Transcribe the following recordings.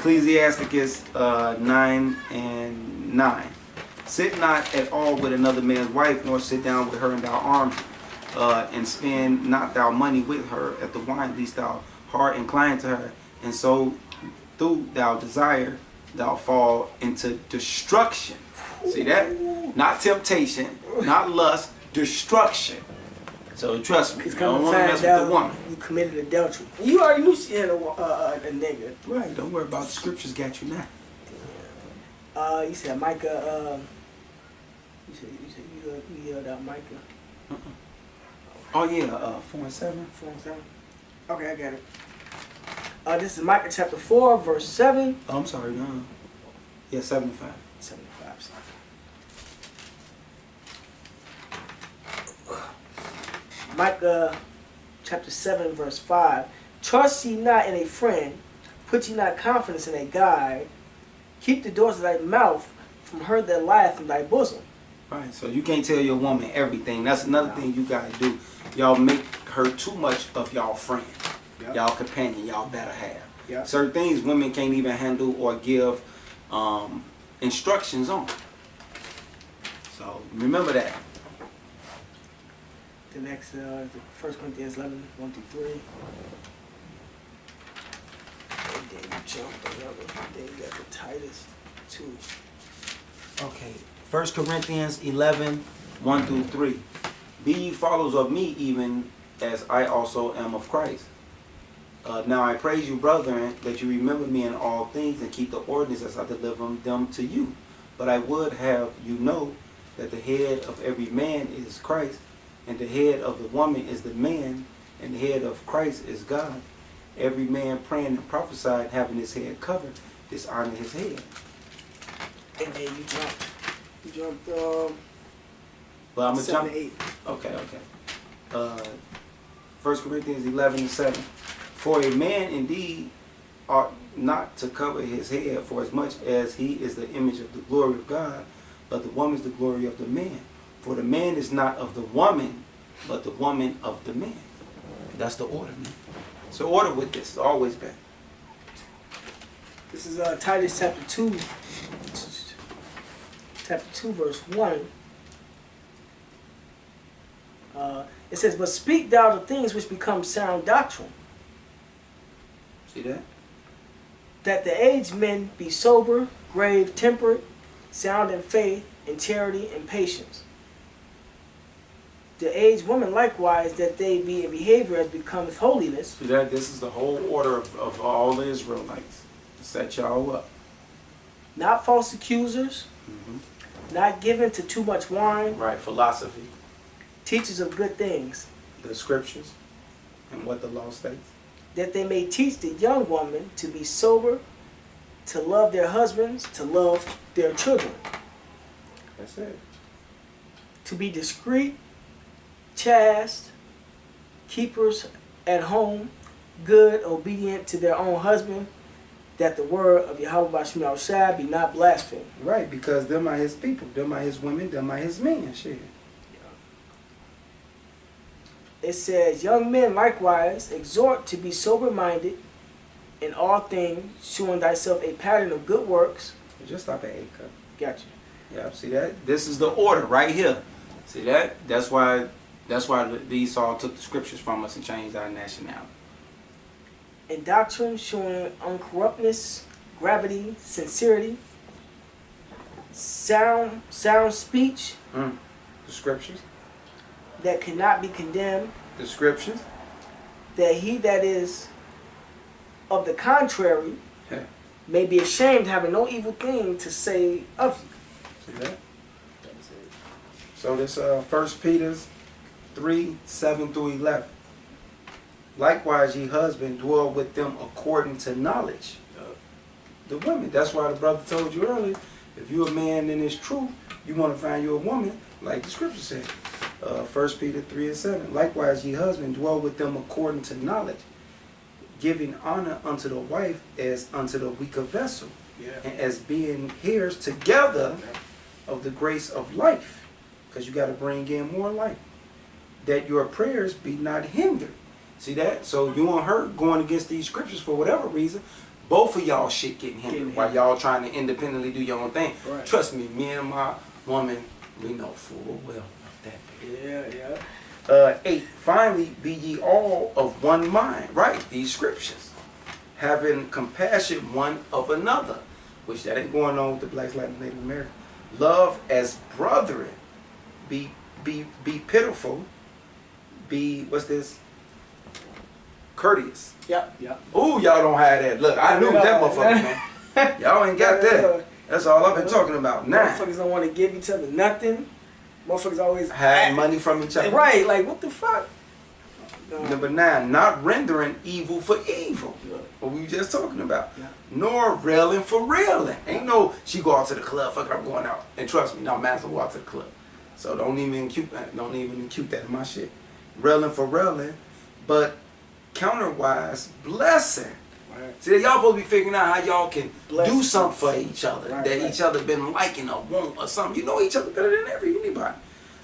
Ecclesiasticus 9:9. Sit not at all with another man's wife, nor sit down with her in thy arms, and spend not thou money with her at the wine, lest thou heart incline to her, and so through thou desire thou fall into destruction. See that? Not temptation, not lust, destruction. So trust me, I don't want to mess with the woman. You committed adultery. You already knew she had a nigga. Right, don't worry about the scriptures got you now. You said Micah, you yelled out Micah. Oh yeah, 4 and 7. 4 and 7. Okay, I got it. This is Micah chapter 4, verse 7. Oh, I'm sorry, no. Yeah, 75. 75. Micah chapter 7, verse 5. Trust ye not in a friend, put ye not confidence in a guide. Keep the doors of thy mouth from her that lieth in thy bosom. Right, so you can't tell your woman everything. That's another thing you gotta do. Y'all make her too much of y'all friend, y'all companion, y'all better have. Certain things women can't even handle or give instructions on. So remember that. The next is 1 Corinthians 11, 1-3. And then you jumped another. Then you got the Titus 2. Okay, 1 Corinthians 11, 1-3. Be ye followers of me, even as I also am of Christ. Now I praise you, brethren, that you remember me in all things and keep the ordinances as I deliver them to you. But I would have you know that the head of every man is Christ, and the head of the woman is the man, and the head of Christ is God. Every man praying and prophesying, having his head covered, dishonor his head. And then you jumped. You jumped. But I'm 7 to 8. Okay. 1 Corinthians 11 and 7. For a man indeed ought not to cover his head, for as much as he is the image of the glory of God, but the woman is the glory of the man. For the man is not of the woman, but the woman of the man. That's the order, man. So order with this. It's always been. This is Titus chapter 2. Chapter 2, verse 1. It says, but speak thou the things which become sound doctrine. See that? That the aged men be sober, grave, temperate, sound in faith, in charity, and patience. The aged woman likewise, that they be in behavior as becometh holiness. See that? This is the whole order of all the Israelites. To set y'all up. Not false accusers, not given to too much wine. Right, philosophy. Teachers of good things. The scriptures and what the law states. That they may teach the young woman to be sober, to love their husbands, to love their children. That's it. To be discreet, chaste, keepers at home, good, obedient to their own husband, that the word of Yahweh Bashim Yahushua be not blasphemed. Right, because them are his people, them are his women, them are his men. Shit. It says, young men likewise exhort to be sober-minded in all things, showing thyself a pattern of good works. Just stop at 8 cup. Gotcha. Yeah, see that? This is the order right here. See that? That's why the Esau took the scriptures from us and changed our nationality. In doctrine, showing uncorruptness, gravity, sincerity, sound speech. The scriptures. That cannot be condemned. The scriptures. That he that is of the contrary may be ashamed, having no evil thing to say of you. See that? So this 1 Peter 3, 7-11. Likewise, ye husband, dwell with them according to knowledge. The women. That's why the brother told you earlier, if you're a man in this truth, you want to find you a woman, like the scripture said. 1 Peter 3 and 7. Likewise, ye husband, dwell with them according to knowledge, giving honor unto the wife as unto the weaker vessel, and as being heirs together of the grace of life, because you got to bring in more life, that your prayers be not hindered. See that? So you want her going against these scriptures for whatever reason, both of y'all shit getting hindered Getting while hindered. y'all trying to independently do your own thing. Right. Trust me, me and my woman, we know full well that. Yeah. 8. Finally, be ye all of one mind. Right, these scriptures. Having compassion one of another, which that ain't going on with the blacks, Latin, Native American. Love as brethren. Be pitiful. Be, what's this? Courteous. Yep. Ooh, y'all don't have that. Look, I knew that motherfucker, man. Y'all ain't got that. That's all I've been talking about. 9. Motherfuckers don't want to give each other nothing. Motherfuckers always Hide money from each other. Right, like what the fuck? Number 9, not rendering evil for evil. Yeah. What we were just talking about. Yeah. Nor railing for railing. Ain't no, she go out to the club, fuck it, I'm going out. And trust me, no, master go out to the club. So don't even impute that in my shit. Railing for railing, but counterwise, blessing. Right. See, y'all supposed to be figuring out how y'all can Bless do something for each other. Right, that right. each other been liking or want or something. You know each other better than anybody.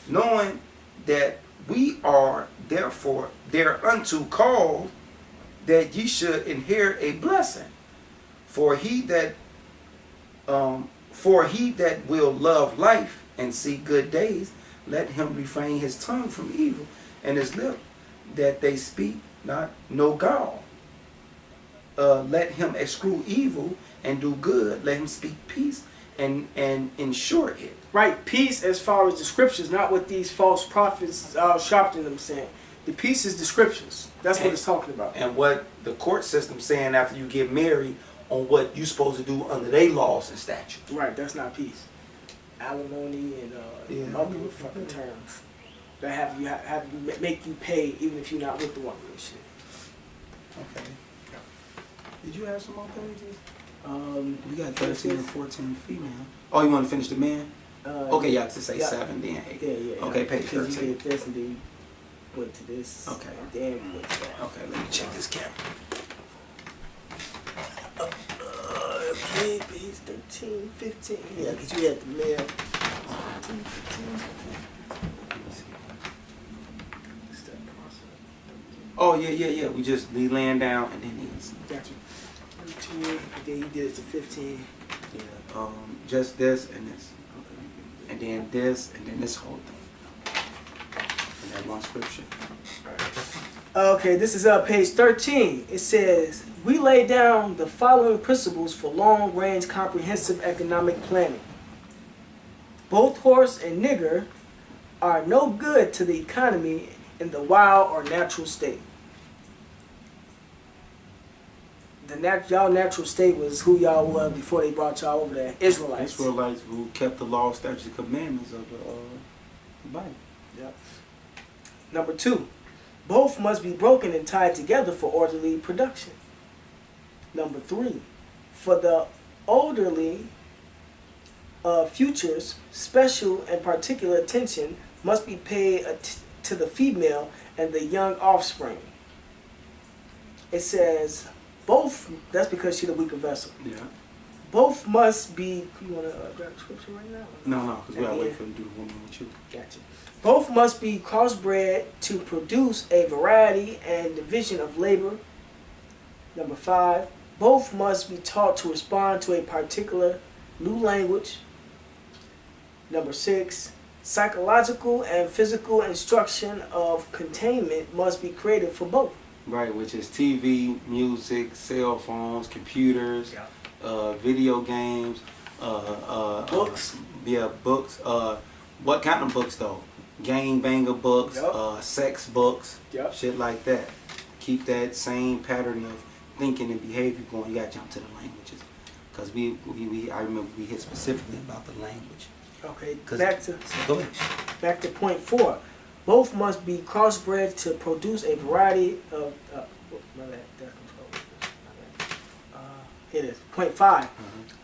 Knowing that we are therefore thereunto called that ye should inherit a blessing. For he that will love life and see good days, let him refrain his tongue from evil and his lip that they speak not no gall. Let him eschew evil and do good. Let him speak peace and ensure it. Right, peace as far as the scriptures, not what these false prophets sharpening them saying. The peace is the scriptures. That's what it's talking about. And what the court system saying after you get married on what you supposed to do under their laws and statutes. Right, that's not peace. Alimony and other fucking terms that have you make you pay even if you're not with the woman and shit. Okay. Did you have some more pages? We got Yes, 13 and yes. 14 female. Oh, you want to finish the man? Okay, yeah, to say 7, then 8. Yeah. Okay, page Because you 13. did this and then you went to this. Okay. And then you went to that. Okay, let me check this camera. Okay, page 13, 15. Yeah, because you had the mail. 13, 15. What's that process? Oh, yeah. We just be laying down and then these. Gotcha. 13, and then you did it to 15. Yeah, just this and this. Okay. And then this and then this whole thing. And that one scripture. Okay, this is page 13. It says, we lay down the following principles for long-range comprehensive economic planning. Both horse and nigger are no good to the economy in the wild or natural state. Y'all natural state was who y'all were before they brought y'all over there, Israelites. Israelites who kept the law, statutes, and commandments of the Bible. Yep. Number 2, both must be broken and tied together for orderly production. Number 3, for the orderly futures, special and particular attention must be paid to the female and the young offspring. It says both, that's because she's the weaker vessel. Yeah. Both must be, you want to grab the scripture right now? No, because we gotta wait for them to do the woman with you. Gotcha. Both must be crossbred to produce a variety and division of labor. Number 5, both must be taught to respond to a particular new language. Number 6, psychological and physical instruction of containment must be created for both. Right, which is TV, music, cell phones, computers, video games, Books. Books. What kind of books though? Gang banger books, Yep. sex books, Yep. shit like that. Keep that same pattern of thinking and behavior going. You gotta jump to the languages, cause I remember we hit specifically about the language. Okay, 'Cause- Go ahead. back to point 4. Both must be crossbred to produce a variety of. Here it is. Point 5.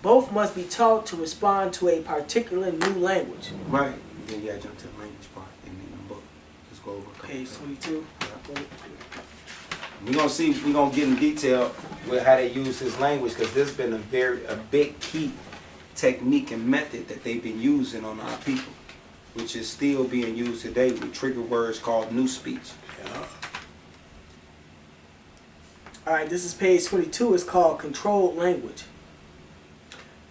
Both must be taught to respond to a particular new language. Right. Then you gotta jump to the language part in the book. Just go over a couple Page things. 22. We're gonna get in detail with how they use his language, because this has been a big key technique and method that they've been using on our people, which is still being used today with trigger words called new speech. Alright, this is page 22. It's called Controlled Language.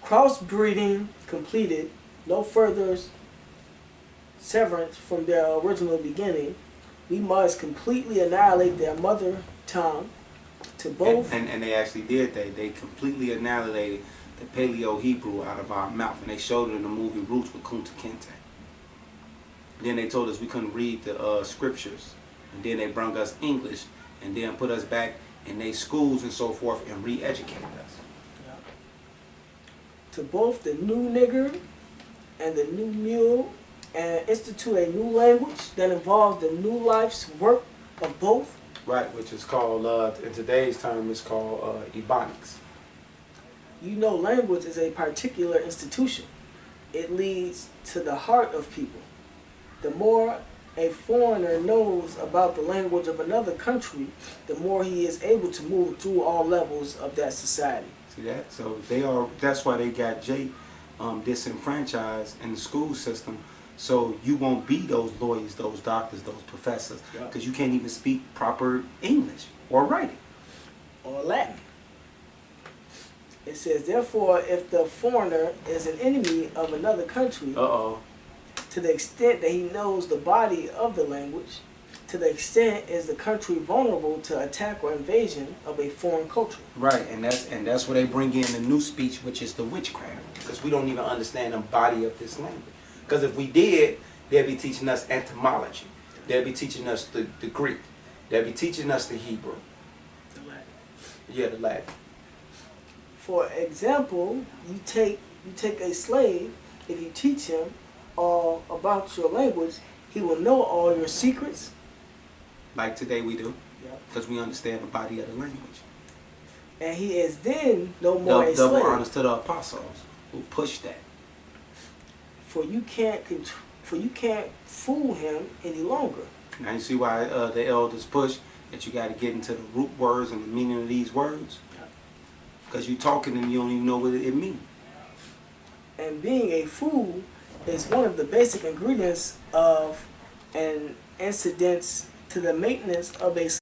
Crossbreeding completed, no further severance from their original beginning. We must completely annihilate their mother tongue to both. And they actually did that. They completely annihilated the Paleo Hebrew out of our mouth. And they showed it in the movie Roots with Kunta Kinte. Then they told us we couldn't read the scriptures. And then they brought us English and then put us back in their schools and so forth and re-educated us. Yeah. To both the new nigger and the new mule, and institute a new language that involves the new life's work of both. Right, which is called, in today's term, it's called Ebonics. You know, language is a particular institution. It leads to the heart of people. The more a foreigner knows about the language of another country, the more he is able to move through all levels of that society. See that? So that's why they got Jay disenfranchised in the school system. So you won't be those lawyers, those doctors, those professors, because you can't even speak proper English or writing. Or Latin. It says, therefore, if the foreigner is an enemy of another country, to the extent that he knows the body of the language, to the extent is the country vulnerable to attack or invasion of a foreign culture. Right, and that's where they bring in the new speech, which is the witchcraft, because we don't even understand the body of this language. Because if we did, they'd be teaching us entomology. They'd be teaching us the Greek. They'd be teaching us the Hebrew. The Latin. Yeah, the Latin. For example, you take a slave. If you teach him all about your language, he will know all your secrets. Like today we do, Yep. because we understand the body of the language. And he is then no more a Double slave. honors to the apostles who pushed that. For you can't fool him any longer. Now you see why the elders push that you got to get into the root words and the meaning of these words? Because you talking and you don't even know what it means. And being a fool is one of the basic ingredients of and incidents to the maintenance of a